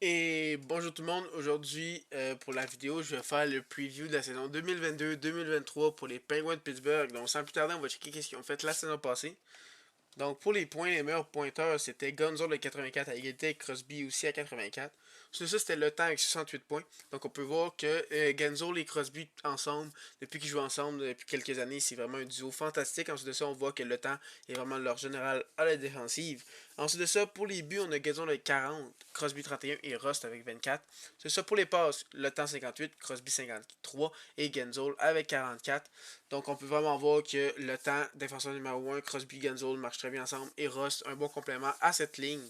Et bonjour tout le monde, aujourd'hui pour la vidéo je vais faire le preview de la saison 2022-2023 pour les Penguins de Pittsburgh. Donc sans plus tarder on va checker qu'est-ce qu'ils ont fait la saison passée. Donc pour les points, les meilleurs pointeurs c'était Gonzo de 84 à égalité avec Crosby aussi à 84. Sur ça c'était le temps avec 68 points. Donc on peut voir que Gonzo et Crosby ensemble, depuis qu'ils jouent ensemble depuis quelques années, c'est vraiment un duo fantastique. Ensuite de ça on voit que le temps est vraiment leur général à la défensive. Ensuite de ça pour les buts on a Gonzo avec 40, Crosby 31 et Rust avec 24. C'est ça pour les passes, le temps 58, Crosby 53 et Genzel avec 44. Donc on peut vraiment voir que le temps, défenseur numéro 1, Crosby Genzel marchent très bien ensemble et Rust, un bon complément à cette ligne.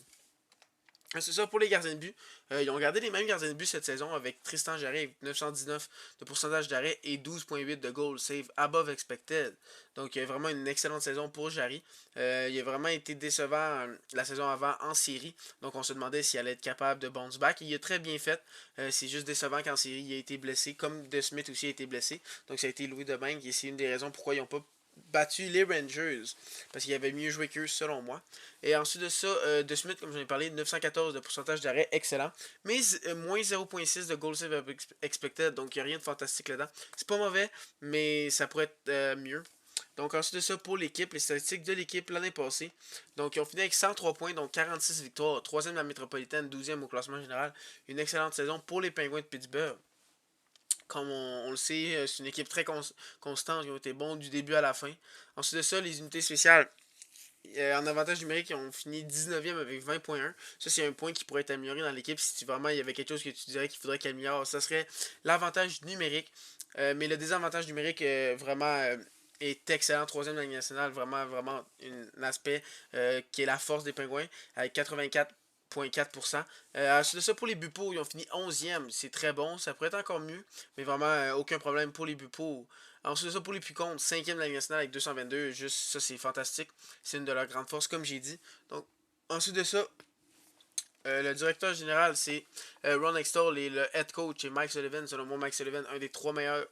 C'est ça pour les gardiens de but. Ils ont gardé les mêmes gardiens de but cette saison avec Tristan Jarry avec 919 de pourcentage d'arrêt et 12,8 de goal save above expected. Donc il y a vraiment une excellente saison pour Jarry. Il a vraiment été décevant la saison avant en série. Donc on se demandait s'il allait être capable de bounce back. Il a très bien fait. C'est juste décevant qu'en série il a été blessé. Comme De Smith aussi a été blessé. Donc ça a été Louis Domingue et c'est une des raisons pourquoi ils n'ont pas battu les Rangers parce qu'il avait mieux joué qu'eux selon moi. Et ensuite de ça, De Smith, comme j'en ai parlé, 914 de pourcentage d'arrêt, excellent. Mais moins 0.6 de goal save expected, donc il n'y a rien de fantastique là-dedans. C'est pas mauvais, mais ça pourrait être mieux. Donc ensuite de ça, pour l'équipe, les statistiques de l'équipe l'année passée. Donc ils ont fini avec 103 points, donc 46 victoires, 3e de la métropolitaine, 12e au classement général. Une excellente saison pour les Penguins de Pittsburgh. Comme on le sait, c'est une équipe très constante. Ils ont été bons du début à la fin. Ensuite de ça, les unités spéciales. En avantage numérique, ils ont fini 19e avec 20,1. Ça, c'est un point qui pourrait être amélioré dans l'équipe. Si vraiment il y avait quelque chose que tu dirais qu'il faudrait qu'il améliore, ça serait l'avantage numérique. Mais le désavantage numérique, vraiment, est excellent. Troisième de la Ligue nationale, vraiment, vraiment un aspect qui est la force des Pingouins, avec 84,4%. Ensuite de ça, pour les buts pour, ils ont fini 11e. C'est très bon. Ça pourrait être encore mieux. Mais vraiment, aucun problème pour les buts pour. Ensuite de ça, pour les plus comptes, 5e de la Ligue nationale avec 222. Juste ça, c'est fantastique. C'est une de leurs grandes forces, comme j'ai dit. Donc, ensuite de ça, le directeur général, c'est Ron Extall et le head coach, c'est Mike Sullivan. Selon moi, Mike Sullivan, un des trois meilleurs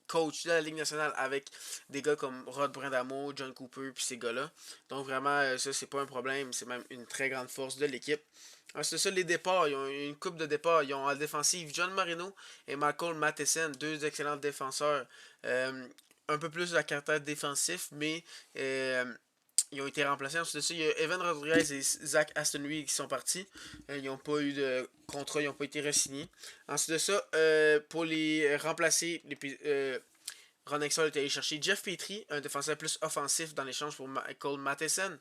coach de la Ligue nationale avec des gars comme Rod Brindamo, John Cooper, puis ces gars-là. Donc vraiment, ça, c'est pas un problème. C'est même une très grande force de l'équipe. C'est ça, les départs. Ils ont une coupe de départs. Ils ont en défensive John Marino et Michael Matheson, deux excellents défenseurs. Un peu plus de la caractère défensif, mais ils ont été remplacés. Ensuite de ça, il y a Evan Rodriguez et Zach Astonry qui sont partis. Ils n'ont pas eu de contrat, ils n'ont pas été re-signés. Ensuite de ça, pour les remplacer, Ron Exall est allé chercher Jeff Petrie, un défenseur plus offensif dans l'échange pour Michael Matheson.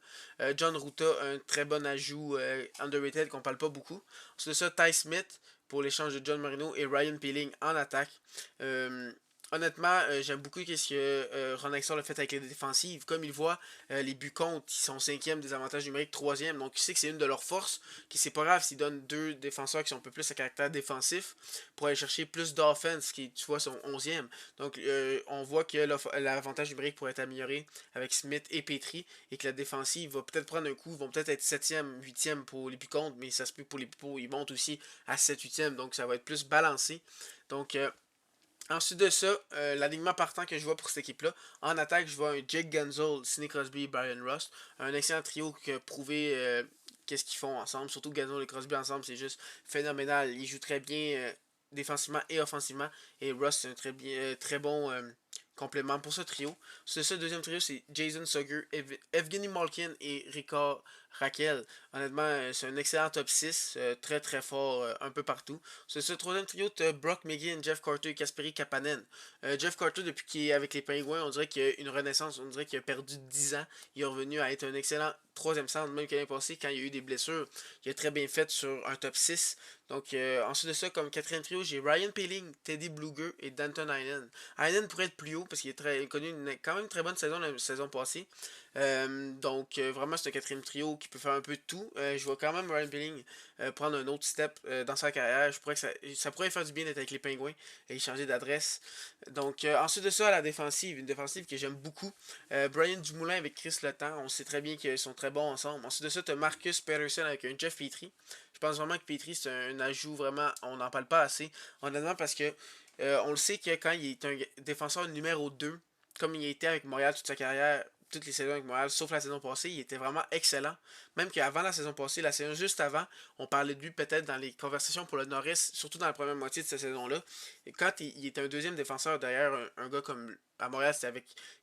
John Ruta, un très bon ajout underrated qu'on parle pas beaucoup. Ensuite de ça, Ty Smith pour l'échange de John Marino et Ryan Peeling en attaque. Euh, Honnêtement, j'aime beaucoup ce que Ron Exall a fait avec les défensives. Comme il voit les buts contre, qui sont 5e, des avantages numériques 3e. Donc il sait que c'est une de leurs forces. Qui c'est pas grave s'il donne deux défenseurs qui sont un peu plus à caractère défensif pour aller chercher plus d'offense, qui tu vois sont 11e. Donc on voit que l'avantage numérique pourrait être amélioré avec Smith et Petrie et que la défensive va peut-être prendre un coup, vont peut-être être 7e, 8e pour les buts contre, mais ça se peut que pour les buts pour, ils montent aussi à 7-8e. Donc ça va être plus balancé. Donc ensuite de ça, l'alignement partant que je vois pour cette équipe-là, en attaque, je vois un Jake Gunzel, Sidney Crosby, Brian Rust. Un excellent trio qui a prouvé qu'est-ce qu'ils font ensemble. Surtout Gunzel et Crosby ensemble, c'est juste phénoménal. Ils jouent très bien défensivement et offensivement. Et Rust, c'est un très bon complément pour ce trio. C'est ça, le deuxième trio, c'est Jason Sugar, Evgeny Malkin et Ricard Raquel. Honnêtement, c'est un excellent top 6, très très fort un peu partout. C'est ce troisième trio, tu as Brock McGinn, Jeff Carter et Kasperi Kapanen. Jeff Carter, depuis qu'il est avec les Penguins, on dirait qu'il y a une renaissance, on dirait qu'il a perdu 10 ans. Il est revenu à être un excellent troisième centre, même l'année passée, quand il y a eu des blessures. Il a très bien fait sur un top 6. Donc, ensuite de ça, comme quatrième trio, j'ai Ryan Peeling, Teddy Bluger et Danton Heinen. Heinen pourrait être plus haut parce qu'il a connu quand même une très bonne saison la saison passée. Donc, vraiment, c'est un quatrième trio qui peut faire un peu de tout. Je vois quand même Ryan Peeling prendre un autre step dans sa carrière. Je pourrais que ça pourrait faire du bien d'être avec les Pingouins et changer d'adresse. Donc, ensuite de ça, à la défensive, une défensive que j'aime beaucoup. Brian Dumoulin avec Chris Letang, on sait très bien qu'ils sont très bons ensemble. Ensuite de ça, tu as Marcus Patterson avec un Jeff Petrie. Je pense vraiment que Petrie, c'est un ajout vraiment, on n'en parle pas assez. Honnêtement, parce que on le sait que quand il est un défenseur numéro 2 comme il était avec Montréal toute sa carrière, toutes les saisons avec Montréal, sauf la saison passée. Il était vraiment excellent. Même qu'avant la saison passée, la saison juste avant, on parlait de lui peut-être dans les conversations pour le Norris, surtout dans la première moitié de cette saison-là. Et quand il était un deuxième défenseur derrière un gars comme à Montréal,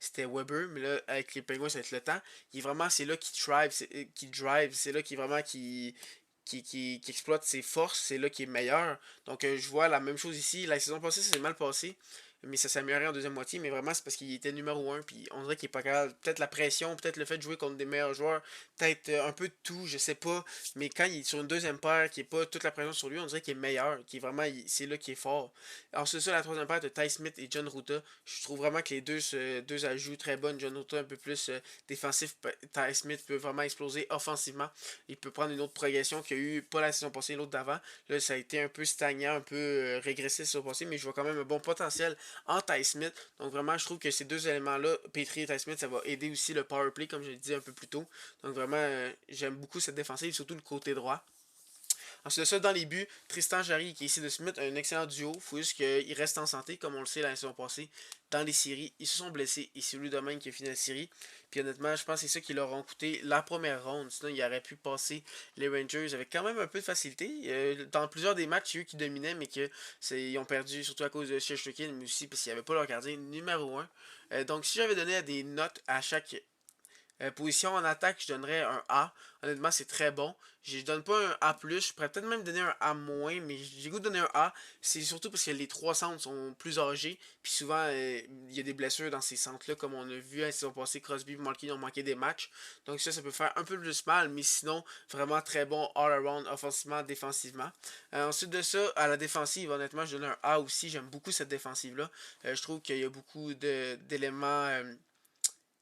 c'était Weber, mais là, avec les Penguins, ça va être le temps. Il est vraiment, c'est là qu'il drive, c'est là qu'il vraiment qui exploite ses forces, c'est là qu'il est meilleur. Donc je vois la même chose ici. La saison passée, ça s'est mal passé, mais ça s'est amélioré en deuxième moitié. Mais vraiment, c'est parce qu'il était numéro un. Puis on dirait qu'il est pas capable. Peut-être la pression, peut-être le fait de jouer contre des meilleurs joueurs, peut-être un peu de tout, je sais pas. Mais quand il est sur une deuxième paire, qui est pas toute la pression sur lui, on dirait qu'il est meilleur. Qui est vraiment, c'est là qu'il est fort. Ensuite, ça, la troisième paire de Ty Smith et John Ruta. Je trouve vraiment que les deux ajouts très bonnes. John Ruta un peu plus défensif. Ty Smith peut vraiment exploser offensivement. Il peut prendre une autre progression qu'il y a eu pas la saison passée, l'autre d'avant. Là, ça a été un peu stagnant, un peu régressif la saison passée, mais je vois quand même un bon potentiel en Ty Smith. Donc vraiment, je trouve que ces deux éléments-là, Petrie et Ty Smith, ça va aider aussi le power play, comme je l'ai dit un peu plus tôt. Donc vraiment, j'aime beaucoup cette défensive, surtout le côté droit. Ensuite de ça, dans les buts, Tristan Jarry et Casey DeSmith, un excellent duo. Il faut juste qu'ils restent en santé, comme on le sait la saison passée. Dans les séries, ils se sont blessés et c'est lui de même qui a fini la série. Puis honnêtement, je pense que c'est ça qui leur a coûté la première ronde. Sinon, ils auraient pu passer les Rangers avec quand même un peu de facilité. Dans plusieurs des matchs, c'est eux qui dominaient, mais ils ont perdu surtout à cause de Shesterkin, mais aussi parce qu'il n'y avait pas leur gardien numéro un. Donc, si j'avais donné des notes à chaque position en attaque, je donnerais un A. Honnêtement, c'est très bon. Je donne pas un A+, je pourrais peut-être même donner un A-, mais j'ai goût de donner un A. C'est surtout parce que les trois centres sont plus âgés. Puis souvent, il y a des blessures dans ces centres-là, comme on a vu la saison passée, Crosby et Malkin ont manqué des matchs. Donc ça peut faire un peu plus mal, mais sinon, vraiment très bon all-around, offensivement, défensivement. Ensuite de ça, à la défensive, honnêtement, je donne un A aussi. J'aime beaucoup cette défensive-là. Je trouve qu'il y a beaucoup d'éléments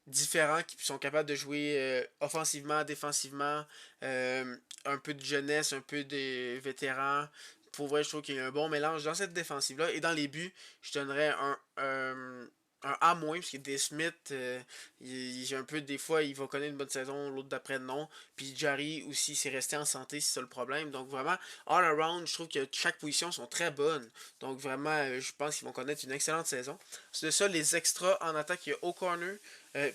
différents qui sont capables de jouer offensivement, défensivement, un peu de jeunesse, un peu de vétérans. Pour vrai, je trouve qu'il y a un bon mélange dans cette défensive-là. Et dans les buts, je donnerais un A-, parce que des Smith, j'ai un peu, des fois, il va connaître une bonne saison, l'autre d'après, non. Puis Jarry aussi, c'est resté en santé, c'est ça le problème. Donc vraiment, all around, je trouve que chaque position sont très bonnes. Donc vraiment, je pense qu'ils vont connaître une excellente saison. C'est de ça, les extras en attaque, il y a O'Connor,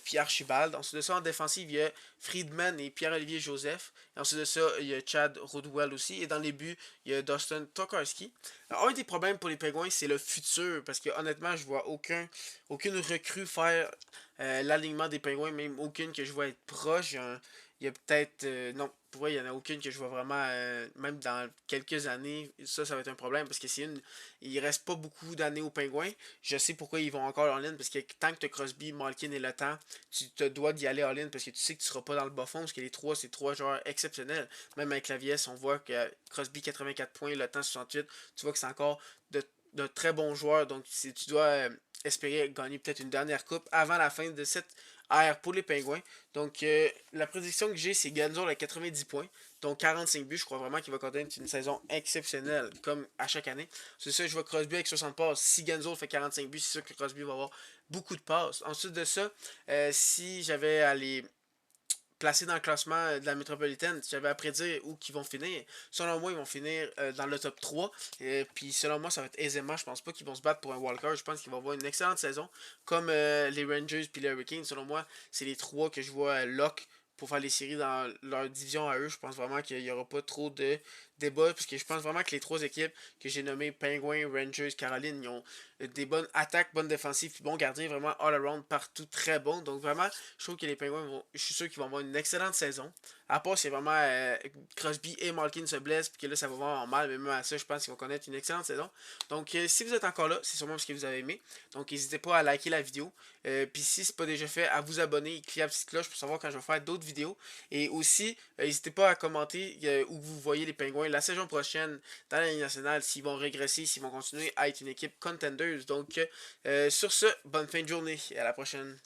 puis Archibald. Ensuite de ça, en défensive, il y a Friedman et Pierre-Olivier Joseph. Et ensuite de ça, il y a Chad Rodwell aussi. Et dans les buts, il y a Dustin Tokarski. Un des problèmes pour les Penguins, c'est le futur. Parce que honnêtement, je vois aucune recrue faire l'alignement des Penguins, même aucune que je vois être proche. Il y a peut-être. Non, pour vrai, il n'y en a aucune que je vois vraiment, même dans quelques années, ça va être un problème parce que il reste pas beaucoup d'années aux Penguins. Je sais pourquoi ils vont encore all-in parce que tant que tu as Crosby, Malkin et le temps, tu te dois d'y aller all-in parce que tu sais que tu seras pas dans le bas fond parce que c'est trois joueurs exceptionnels. Même avec la vieillesse, on voit que Crosby 84 points, le temps 68, tu vois que c'est encore de très bons joueurs. Donc tu dois espérer gagner peut-être une dernière coupe avant la fin de cette ère pour les Penguins. Donc la prédiction que j'ai, c'est Ganzo à 90 points. Donc 45 buts, je crois vraiment qu'il va connaître une saison exceptionnelle, comme à chaque année. C'est ça, je vois Crosby avec 60 passes. Si Ganzo fait 45 buts, c'est sûr que Crosby va avoir beaucoup de passes. Ensuite de ça, si j'avais à les placés dans le classement de la métropolitaine, si j'avais à prédire où ils vont finir, selon moi, ils vont finir dans le top 3. Puis selon moi, ça va être aisément. Je pense pas qu'ils vont se battre pour un wildcard. Je pense qu'ils vont avoir une excellente saison. Comme les Rangers puis les Hurricanes, selon moi, c'est les trois que je vois lock pour faire les séries dans leur division à eux. Je pense vraiment qu'il n'y aura pas trop de débat. Parce que je pense vraiment que les trois équipes que j'ai nommées, Penguins, Rangers, Caroline, ils ont des bonnes attaques, bonnes défensives, puis bons gardiens, vraiment all around partout, très bon. Donc vraiment, je trouve que les Penguins je suis sûr qu'ils vont avoir une excellente saison. À part si vraiment Crosby et Malkin se blessent, puis que là ça va vraiment mal, mais même à ça, je pense qu'ils vont connaître une excellente saison. Donc si vous êtes encore là, c'est sûrement parce que vous avez aimé. Donc n'hésitez pas à liker la vidéo. Puis si c'est pas déjà fait, à vous abonner et cliquer la petite cloche pour savoir quand je vais faire d'autres vidéos. Et aussi, n'hésitez pas à commenter où vous voyez les Penguins la saison prochaine dans la Ligue nationale, s'ils vont régresser, s'ils vont continuer à être une équipe contenders. Donc sur ce, bonne fin de journée et à la prochaine.